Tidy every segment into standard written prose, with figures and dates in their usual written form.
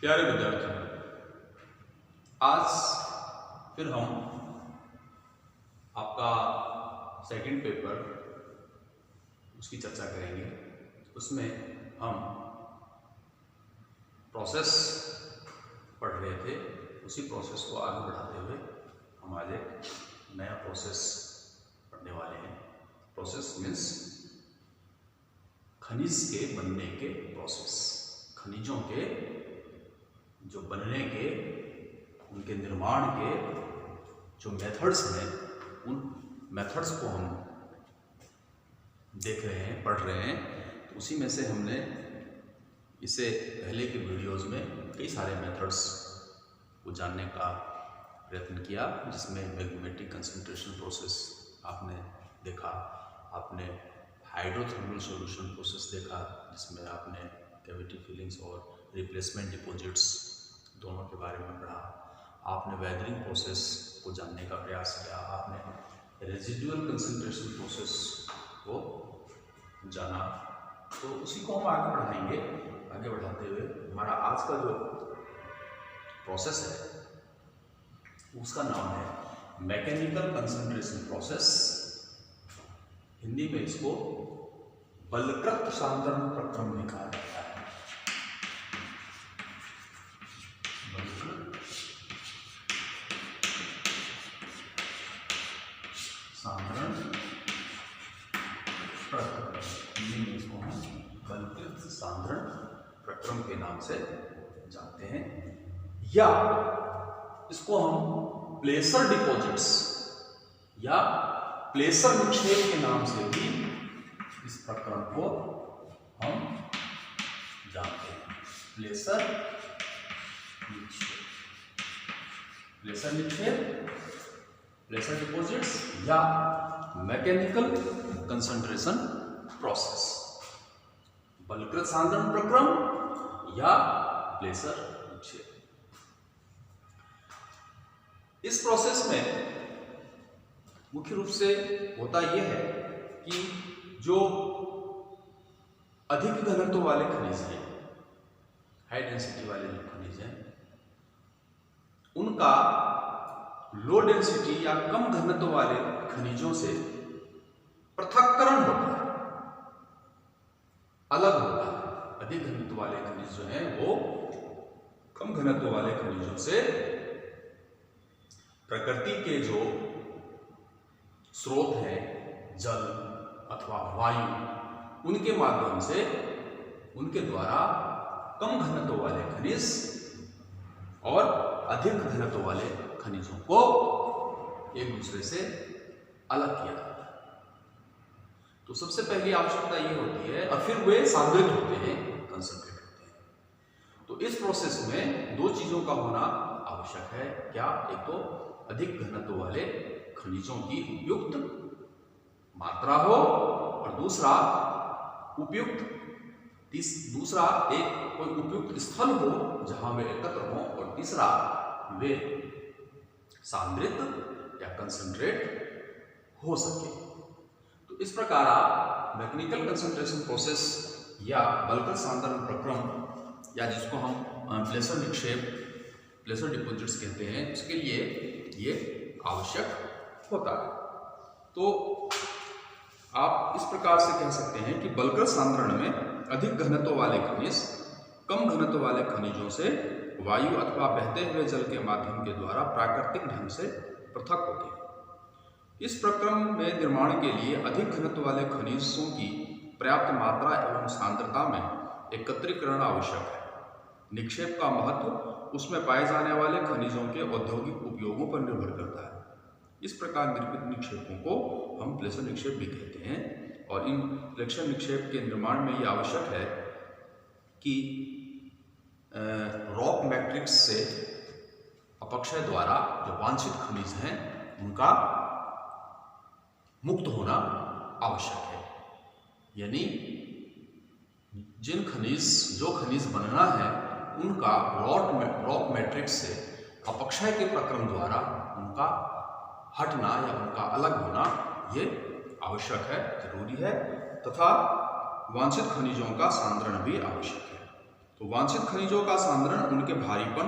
प्यारे विद्यार्थियों, आज फिर हम आपका सेकंड पेपर उसकी चर्चा करेंगे। उसमें हम प्रोसेस पढ़ रहे थे, उसी प्रोसेस को आगे बढ़ाते हुए हम आज एक नया प्रोसेस पढ़ने वाले हैं। प्रोसेस मीन्स खनिज के बनने के प्रोसेस, खनिजों के जो बनने के, उनके निर्माण के जो मेथड्स हैं, उन मेथड्स को हम देख रहे हैं, पढ़ रहे हैं। तो उसी में से हमने इससे पहले के वीडियोस में कई सारे मेथड्स को जानने का प्रयत्न किया, जिसमें मैग्नेटिक कंसंट्रेशन प्रोसेस आपने देखा, आपने हाइड्रोथर्मल सॉल्यूशन प्रोसेस देखा, जिसमें आपने कैविटी फिलिंग्स और रिप्लेसमेंट डिपॉजिट्स दोनों के बारे में पढ़ा। आपने वेदरिंग प्रोसेस को जानने का प्रयास किया, आपने रेजिडुअल कंसंट्रेशन प्रोसेस को जाना। तो उसी को हम आगे बढ़ाएंगे। आगे बढ़ाते हुए हमारा आज का जो प्रोसेस है उसका नाम है मैकेनिकल कंसंट्रेशन प्रोसेस। हिंदी में इसको बलकृत सांद्रण प्रक्रम लिखा जाता है। सांद्रण प्रक्रम, हिंदी में इसको हम बलकृत सांद्रण प्रक्रम के नाम से जानते हैं, या इसको हम प्लेसर डिपॉजिट्स या प्लेसर निक्षेप के नाम से भी इस प्रक्रम को हम जानते हैं। प्लेसर निक्षेप, प्लेसर डिपॉजिट्स या मैकेनिकल कंसंट्रेशन प्रोसेस, बलकृत सांद्रण प्रक्रम या प्लेसर निक्षेप। इस प्रोसेस में मुख्य रूप से होता यह है कि जो अधिक घनत्व वाले खनिज हैं, हाई डेंसिटी वाले जो खनिज हैं, उनका लो डेंसिटी या कम घनत्व वाले खनिजों से पृथक्करण होता है, अलग होता है। अधिक घनत्व वाले खनिज जो हैं वो कम घनत्व वाले खनिजों से प्रकृति के जो स्रोत हैं, जल अथवा वायु, उनके माध्यम से उनके द्वारा कम घनत्व वाले खनिज और अधिक घनत्व वाले खनिजों को एक दूसरे से अलग किया जाता है। तो सबसे पहली आवश्यकता ये होती है, और फिर वे सांद्रित होते हैं, कंसंट्रेट होते हैं। तो इस प्रोसेस में दो चीजों का होना आवश्यक है। क्या? एक तो अधिक घनत्व वाले खनिजों की उपयुक्त मात्रा हो, और दूसरा एक कोई उपयुक्त स्थल हो जहां वे एकत्र हों, और तीसरा वे सांद्रित या कंसंट्रेट हो सके। तो इस प्रकार आप मैकेनिकल कंसंट्रेशन प्रोसेस या बलकृत सांद्रण प्रक्रम, या जिसको हम प्लेसर निक्षेप, प्लेसर डिपॉजिट्स कहते हैं, उसके लिए ये आवश्यक होता है। तो आप इस प्रकार से कह सकते हैं कि बलकृत सांद्रण में अधिक घनत्व वाले खनिज कम घनत्व वाले खनिजों से वायु अथवा बहते हुए जल के माध्यम के द्वारा प्राकृतिक ढंग से पृथक होते हैं। इस प्रक्रम में निर्माण के लिए अधिक घनत्व वाले खनिजों की पर्याप्त मात्रा एवं सांद्रता में एकत्रीकरण आवश्यक है। निक्षेप का महत्व उसमें पाए जाने वाले खनिजों के औद्योगिक उपयोगों पर निर्भर करता है। इस प्रकार निर्मित निक्षेपों को हम प्लेसर निक्षेप भी कहते हैं, और इन प्लेसर निक्षेप के निर्माण में यह आवश्यक है कि रॉक मैट्रिक्स से अपक्षय द्वारा जो वांछित खनिज हैं उनका मुक्त होना आवश्यक है। यानी जो खनिज बनना है उनका रॉक मैट्रिक्स से अपक्षय के प्रक्रम द्वारा उनका हटना या उनका अलग होना ये आवश्यक है, जरूरी है, तथा वांछित खनिजों का सांद्रण भी आवश्यक है। तो वांछित खनिजों का सांद्रण उनके भारीपन,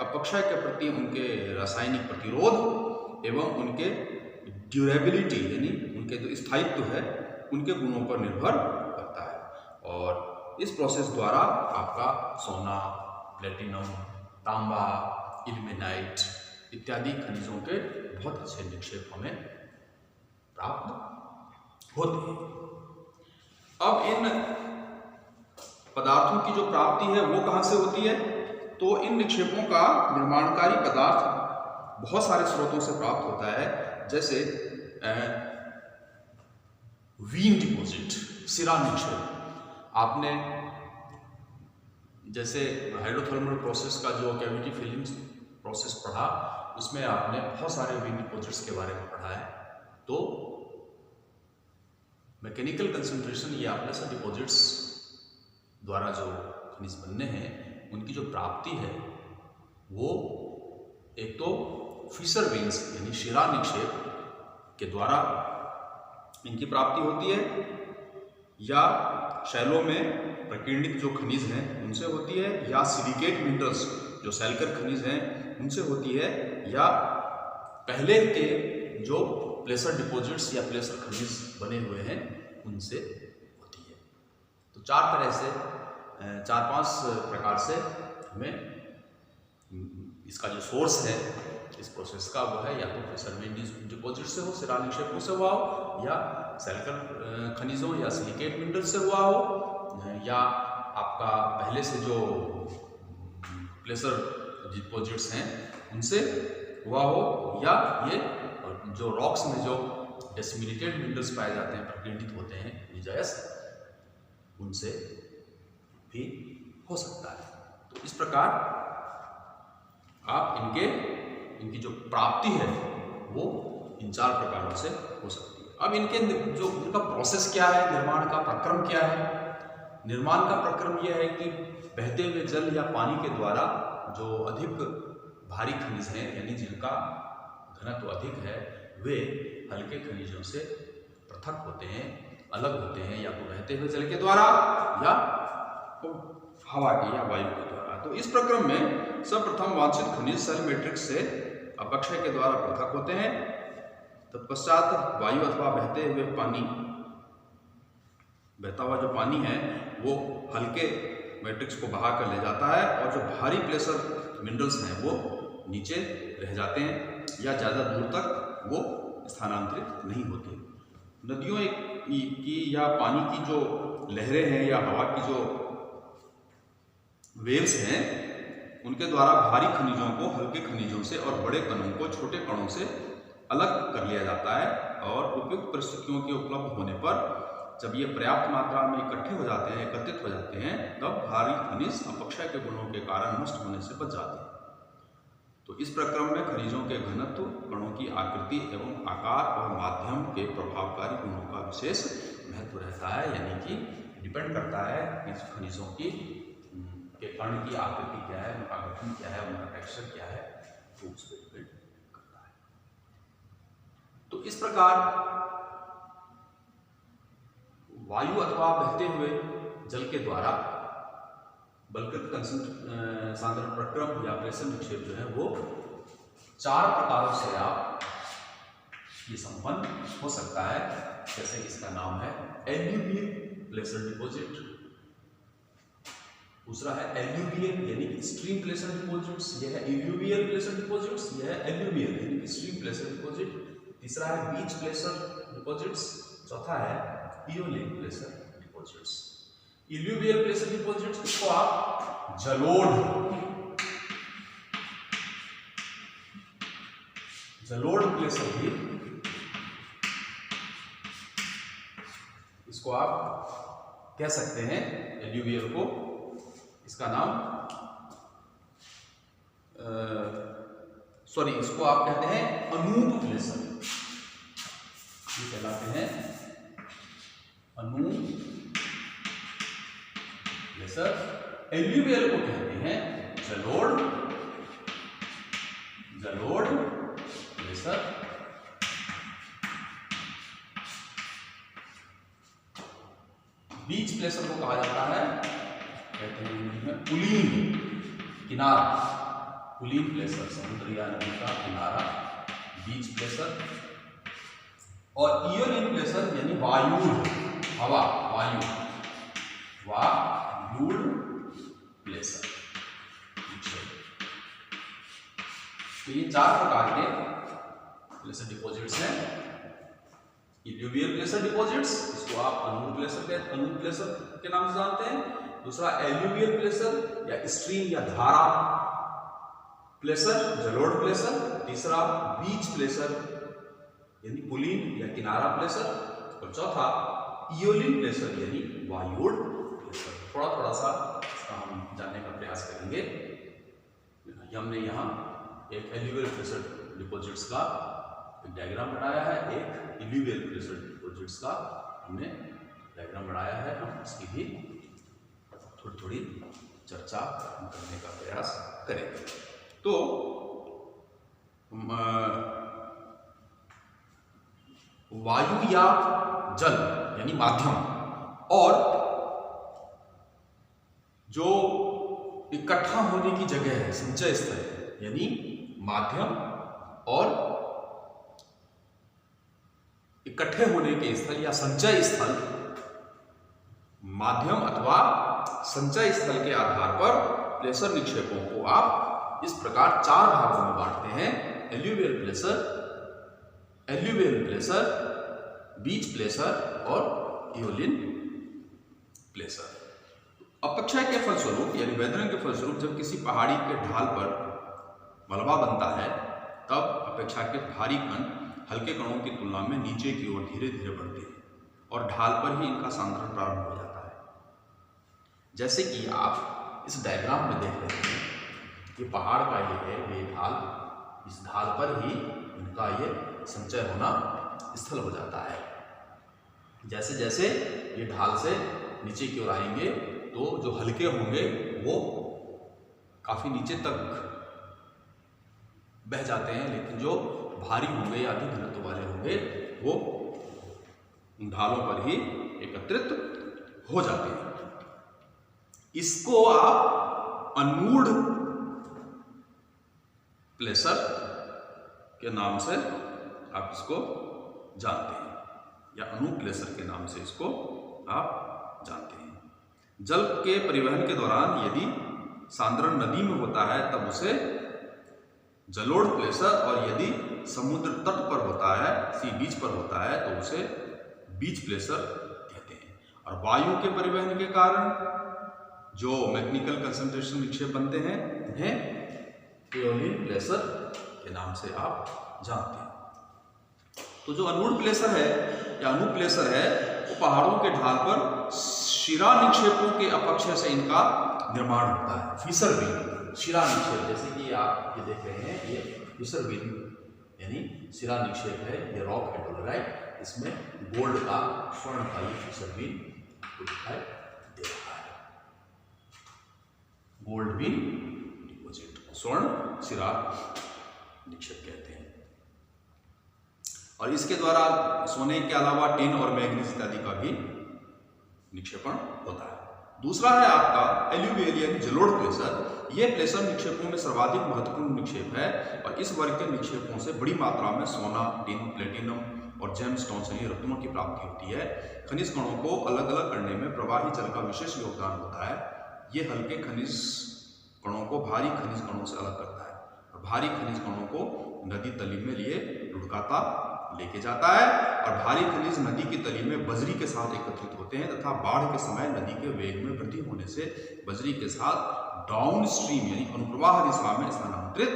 अपक्षय के प्रति उनके रासायनिक प्रतिरोध एवं उनके ड्यूरेबिलिटी यानी उनके जो स्थायित्व है उनके गुणों पर निर्भर करता है। और इस प्रोसेस द्वारा आपका सोना, प्लेटिनम, तांबा, इल्मेनाइट इत्यादि खनिजों के बहुत अच्छे निक्षेप हमें प्राप्त होते हैं। अब इन पदार्थों की जो प्राप्ति है वो कहाँ से होती है? तो इन निक्षेपों का निर्माणकारी पदार्थ बहुत सारे स्रोतों से प्राप्त होता है, जैसे वीन डिपॉजिट, सिरा निक्षेप। आपने जैसे हाइड्रोथर्मल प्रोसेस का जो कैविटी फिलिंग प्रोसेस पढ़ा, उसमें आपने बहुत सारे वीन डिपॉजिट्स के बारे में पढ़ा है। तो मैकेनिकल कंसंट्रेशन या प्लेसर डिपॉजिट्स द्वारा जो खनिज बनने हैं उनकी जो प्राप्ति है वो एक तो फिशर वेन्स यानी शिरा निक्षेप के द्वारा इनकी प्राप्ति होती है, या शैलों में प्रकीर्णित जो खनिज हैं उनसे होती है, या सिलिकेट मिनरल्स जो सैलकर खनिज हैं उनसे होती है, या पहले के जो प्लेसर डिपॉजिट्स या प्लेसर खनिज बने हुए हैं उनसे होती है। तो चार पांच प्रकार से हमें इसका जो सोर्स है इस प्रोसेस का वो है, या तो प्लेसर डिपॉजिट से हो, सिरा निक्षेपों से हुआ हो, या सैलकर खनिजों या सिलिकेट मिनरल से हुआ हो, या आपका पहले से जो प्लेसर डिपॉजिट्स हैं उनसे हुआ हो, या ये जो रॉक्स में जो डिसमिनेटेड मिनरल्स पाए जाते हैं, प्रकीर्णित होते हैं निजायस, उनसे भी हो सकता है। तो इस प्रकार आप इनकी जो प्राप्ति है वो इन 4 प्रकारों से हो सकती है। अब इनका प्रोसेस क्या है, निर्माण का प्रक्रम क्या है? निर्माण का प्रक्रम यह है कि बहते हुए जल या पानी के द्वारा जो अधिक भारी खनिज हैं यानी जिनका घनत्व अधिक है, वे हल्के खनिजों से पृथक होते हैं, अलग होते हैं, या तो बहते हुए जल के द्वारा या तो हवा के या वायु के द्वारा। तो इस प्रक्रम में सर्वप्रथम वांछित खनिज सेल मैट्रिक्स से अपक्षय के द्वारा पृथक होते हैं। तत्पश्चात वायु अथवा बहता हुआ जो पानी है वो हल्के मैट्रिक्स को बहा कर ले जाता है, और जो भारी प्लेसर मिनरल्स हैं वो नीचे रह जाते हैं या ज़्यादा दूर तक वो स्थानांतरित नहीं होते। नदियों की या पानी की जो लहरें हैं या हवा की जो वेव्स हैं उनके द्वारा भारी खनिजों को हल्के खनिजों से और बड़े कणों को छोटे कणों से अलग कर लिया जाता है, और उपयुक्त परिस्थितियों के उपलब्ध होने पर जब ये पर्याप्त मात्रा में एकत्रित हो जाते हैं, तब भारी खनिज अपक्षय के गुणों के कारण नष्ट होने से बच जाते हैं। तो इस प्रक्रम में खनिजों के घनत्व, कणों की आकृति एवं आकार और माध्यम के प्रभावकारी गुणों का विशेष महत्व रहता है, यानी कि डिपेंड करता है कि खनिजों के कण की आकृति क्या है, उनका गठन क्या है, उनका टेक्सचर क्या है, तो उस पर डिपेंड करता है। तो इस प्रकार वायु अथवा बहते हुए जल के द्वारा बलकृत सांद्रण प्रक्रम या प्रेषण निक्षेप जो है वो 4 प्रकारों से आप ये संपन्न हो सकता है। जैसे इसका नाम है एल्यूवियल प्लेसर डिपॉजिट, दूसरा है एल्यूवियल यानी स्ट्रीम प्लेसर डिपॉजिट्स, यह है इल्यूवियल प्लेसर डिपॉजिट्स, यह है एल्यूवियल यानी स्ट्रीम प्लेसर डिपॉजिट, तीसरा है बीच प्लेसर डिपॉजिट्स, चौथा है इयोलिक प्लेसर डिपॉजिट्स। इल्यूवियल प्लेसर डिपॉजिट्स, इसको आप जलोढ़ प्लेसर भी इसको आप कह सकते हैं। एल्यूवियल को इसका नाम इसको आप कहते हैं अनूप प्लेसर, ये कहलाते हैं अनूप प्लेसर। एल्यूवियल को कहते हैं जलोढ़ प्लेसर। बीच प्लेसर को कहा जाता है कहते हैं इंग्लिश में पुलीन किनारा, पुलीन प्लेसर समुद्र या नदी का किनारा, बीच प्लेसर, और इयोलियन प्लेसर यानी वायुल हवा, वायुल प्लेसर। तो ये 4 प्रकार के प्लेसर डिपॉजिट्स हैं। इल्यूवियल प्लेसर डिपॉजिट्स, इसको आप अनूर प्लेसर के नाम से जानते हैं। दूसरा एल्यूवियल प्लेसर या स्ट्रीम या धारा प्लेसर, जलोढ़ प्लेसर। तीसरा बीच प्लेसर यानी पुलीन या किनारा प्लेसर, और चौथा इयोलियन प्लेसर यानी वायुड़ प्लेसर। थोड़ा सा इसका हम जानने का प्रयास करेंगे। हमने यहाँ एक एल्यूवियल प्लेसर डिपॉजिट्स का एक डायग्राम बनाया है, एक इल्यूवियल प्लेसर डिपॉजिट्स का हमने डायग्राम बनाया है। हम इसकी भी थोड़ी चर्चा करने का प्रयास करेंगे। तो वायु या जल यानी माध्यम, और जो इकट्ठा होने की जगह है, संचय स्थल यानी माध्यम, और इकट्ठे होने के स्थल या संचय स्थल, माध्यम अथवा संचय स्थल के आधार पर प्लेसर निक्षेपों को आप इस प्रकार 4 भागों में बांटते हैं। एल्यूवियल प्लेसर, बीच प्लेसर और इयोलियन प्लेसर। अपक्षय के फलस्वरूप यानी वेदरिंग के फलस्वरूप जब किसी पहाड़ी के ढाल पर मलबा बनता है, तब अपेक्षाकृत भारी कण हल्के कणों की तुलना में नीचे की ओर धीरे धीरे बढ़ते हैं और ढाल पर ही इनका सांद्रण प्रारंभ हो जाता है। जैसे कि आप इस डायग्राम में देख रहे हैं, ये पहाड़ का ये है, ये ढाल, इस ढाल पर ही इनका ये संचय होना स्थल हो जाता है। जैसे जैसे ये ढाल से नीचे की ओर आएंगे तो जो हल्के होंगे वो काफी नीचे तक बह जाते हैं, लेकिन जो भारी होंगे या अधिक घनत्व वाले होंगे वो ढालों पर ही एकत्रित हो जाते हैं। इसको आप अनमूढ़ प्लेसर के नाम से आप इसको जानते हैं, या अनुप्लेसर के नाम से इसको आप जानते हैं। जल के परिवहन के दौरान यदि सांद्रण नदी में होता है तब उसे जलोढ़ प्लेसर, और यदि समुद्र तट पर होता है, सी बीच पर होता है, तो उसे बीच प्लेसर कहते हैं। और वायु के परिवहन के कारण जो मैकेनिकल कंसंट्रेशन निक्षेप बनते हैं उन्हें इयोलियन प्लेसर के नाम से आप जानते हैं। तो जो अनूढ़ प्लेसर है या अनुप्लेसर है, वो पहाड़ों के ढाल पर शिरा निक्षेपों के अपक्षय से इनका निर्माण होता है। फिशर बीन, शिरा निक्षेप, जैसे कि आप ये देख रहे हैं, ये फिशर बीन यानी शिरा निक्षेप है, ये रॉक एटोलराइट, इसमें गोल्ड का, स्वर्ण का ये फिशर बीन दिखाई दे रहा है। गोल्ड बीन डिपॉजिट, स्वर्ण शिरा निक्षेप कहते हैं। और इसके द्वारा सोने के अलावा टिन और मैग्नीज इत्यादि का भी निक्षेपण होता है। दूसरा है आपका एल्यूवियल यानी जलोढ़ प्लेसर। यह प्लेसर निक्षेपों में सर्वाधिक महत्वपूर्ण निक्षेप है और इस वर्ग के निक्षेपों से बड़ी मात्रा में सोना, टिन, प्लेटिनम और जेमस्टोन्स यानी रत्नों की प्राप्ति होती है। खनिज कणों को अलग अलग करने में प्रवाही जल का विशेष योगदान होता है। ये हल्के खनिज कणों को भारी खनिज कणों से अलग करता है और भारी खनिज कणों को नदी तली में लिए लुढ़काता लेके जाता है, और भारी खनिज नदी की तली में बजरी के साथ एकत्रित होते हैं तथा बाढ़ के समय नदी के वेग में वृद्धि होने से बजरी के साथ डाउन स्ट्रीम यानी अनुप्रवाह दिशा में स्थानांतरित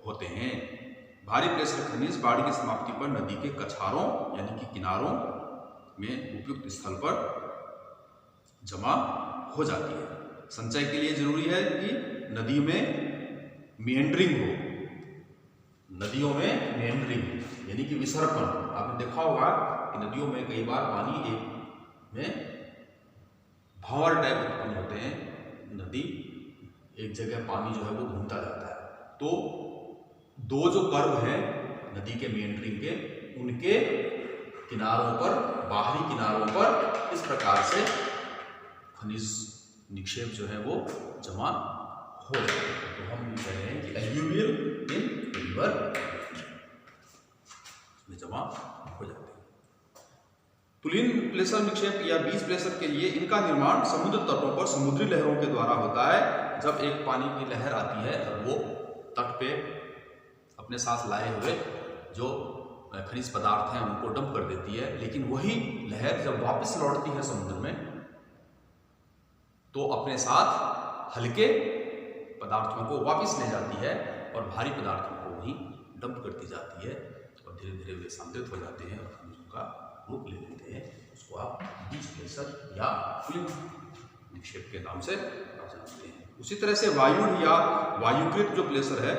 होते हैं। भारी प्लेसर खनिज बाढ़ की समाप्ति पर नदी के कछारों यानी कि किनारों में उपयुक्त स्थल पर जमा हो जाती है। संचय के लिए जरूरी है कि नदी में मेंड्रिंग हो, नदियों में मेंड्रिंग यानी कि विसर्पण। आपने देखा होगा कि नदियों में कई बार पानी एक में भंवर टाइप उत्पन्न होते हैं, नदी एक जगह पानी जो है वो घूमता जाता है, तो दो जो कर्व हैं नदी के मेंड्रिंग के, उनके किनारों पर, बाहरी किनारों पर इस प्रकार से खनिज निक्षेप जो है वो जमा हो जाते हैं। तो हम ये कह रहे हैं कि एल्यूवियल इन रिवर में जमा हो जाते हैं। तुलीन प्लेसर निक्षेप या बीज प्लेसर के लिए इनका निर्माण समुद्र तटों पर समुद्री लहरों के द्वारा होता है। जब एक पानी की लहर आती है तब वो तट पे अपने साथ लाए हुए जो खनिज पदार्थ हैं उनको डंप कर देती है, लेकिन वही लहर जब वापस लौटती है समुद्र में तो अपने साथ हल्के पदार्थों को वापस ले जाती है और भारी पदार्थों को वहीं डंप करती जाती है और धीरे धीरे वे सांद्रित हो जाते हैं और खनिजों का रूप ले लेते हैं। उसको आप बीज प्लेसर या तुलीन निक्षेप के नाम से जानते हैं। उसी तरह से वायुड़ या वायुकृत जो प्लेसर है,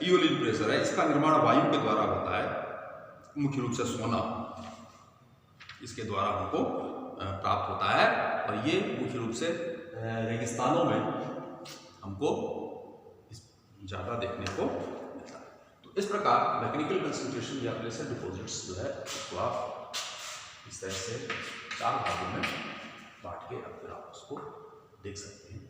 इओलिन प्लेसर है, इसका निर्माण वायु के द्वारा होता है। मुख्य रूप से सोना इसके द्वारा हमको प्राप्त होता है और ये मुख्य रूप से रेगिस्तानों में हमको ज़्यादा देखने को मिलता है। तो इस प्रकार मैकेनिकल कंसंट्रेशन या प्लेसर डिपॉजिट्स जो है उसको आप इस तरह से 4 भागों में बांट के अब फिर आप उसको देख सकते हैं।